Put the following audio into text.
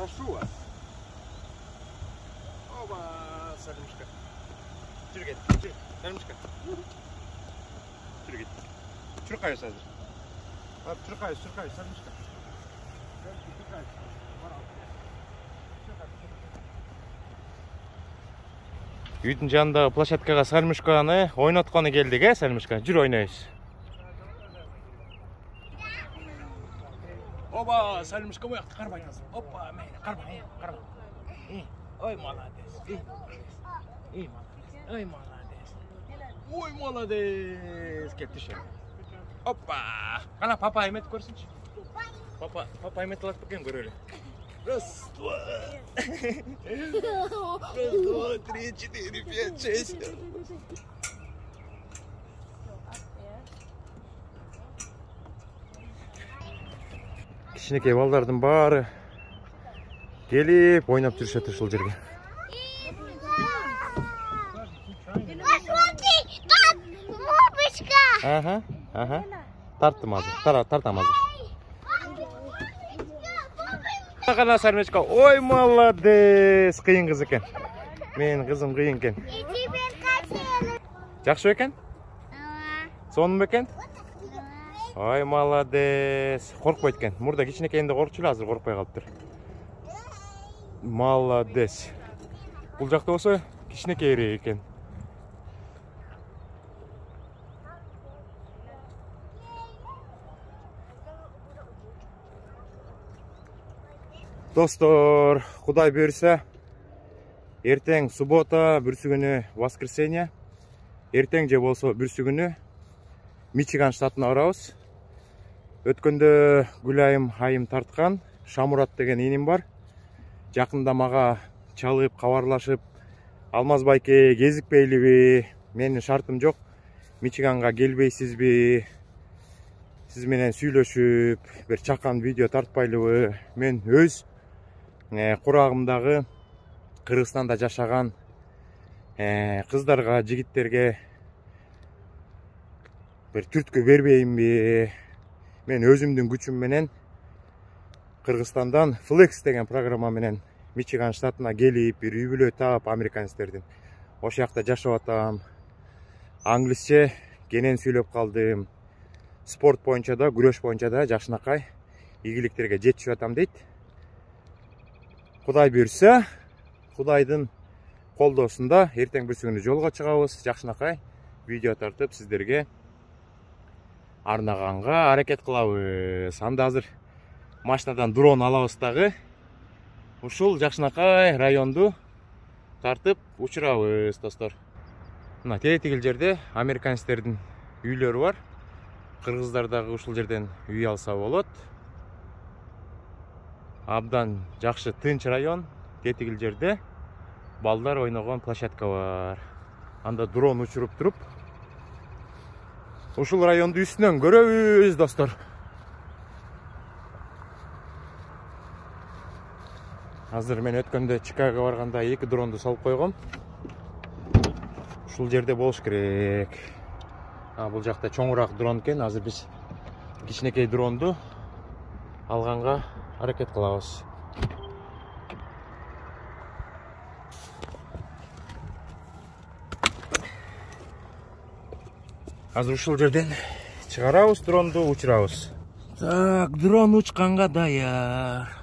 Прошу вас. Оба, Салимушка. Жүр кет, жүр. Салимушка. Жүр кет. Чуркайыз азыр. Барып чуркайыз, Салимушка. Үйдің жанындағы площадкаға Салимушканы ойнатканы келдік, Салимушка? Жүр ойнайыз. Оба, Салимушка ояқты қарбай азыр. Опа, мейлі, қарбай. Ой, молодец. Ой, молодец. Кетті ше. Опа. Қана папа айметіп көрсінші. Папа айметіп алады бөкен көрелі. Раз, два. Раз, два, три, четыре, пять, шесть. Кішінекей балдардың бары келіп, ойнап жүрші тұршыл жерге. Ага. Тарттым азыр, тартам азыр. Қана Салимушка, ой, молодец, қиын қыз екен. Мен қызым қиын екен. Жақсы екен? Соным екен? Ой, молодец. Қорқпайды екен. Мұрда кішінекейінде қорқшылы, азыр қорқпай қалып тұр. Молодец. Бұл жақта осы кішінекейірек екен. Достор, Құдай берсе, ертең суббота, бүрсі күні воскресенье, ертең же болса бүрсі күні Мичиган штатына барабыз. Өткенде Гүлайым айым тартқан, Шамурат деген енем бар. Жақында маға чалып, хабарлашып, Алмаз байке кезікпейлі, менің шартым жоқ, Мичиганға келбейсіз бе, сіз менен сүйлөшүп, бір чакан видео тартпайлы. Мен өз құрағымдағы Қырғызстанда жашаған қыздарға, жігіттерге бір түрткө бербейм бе. Мен өзімдің күчім менен Қырғызстандан Flex деген программа менен Мичиган штатына келип, бір үй-бүлө таап американецтердин. Ошол жакта жашап атам. Англисче кенен сүйлөп калдым. Спорт боюнча да, күрөш боюнча да жакшынакай ийгиликтерге жетишип атам дейт. Құдай берсе, Құдайдын колдоосунда ертең бүрсү күнү жолго чыгабыз, жакшынакай видео тартып сиздерге арнаганга аракет кылабыз. Анда азыр машинадан дрон алабыз дагы. Ушул жакшынакай районду тартып учурабыз, достор. Мына тегил жерде американецтердин үйлөрү бар. Кыргыздар дагы ушул жерден үй алса болот. Абдан жакшы тынч район, тетигил жерде балдар ойногон площадка бар. Анда дрон учуруп туруп, ушул районду үстүнөн көрөбүз, достор. Азыр мен өткөндө Чикагого барганда 2 дронду салып койгом. Ушул жерде болуш керек. Бул жакта чоңураак дрон экен. Азыр биз кичинекей дронду алганга аракет кылабыз. Азыр ушул жерден чыгарабыз дронду, учурабыз. Так, дрон учканга даяр.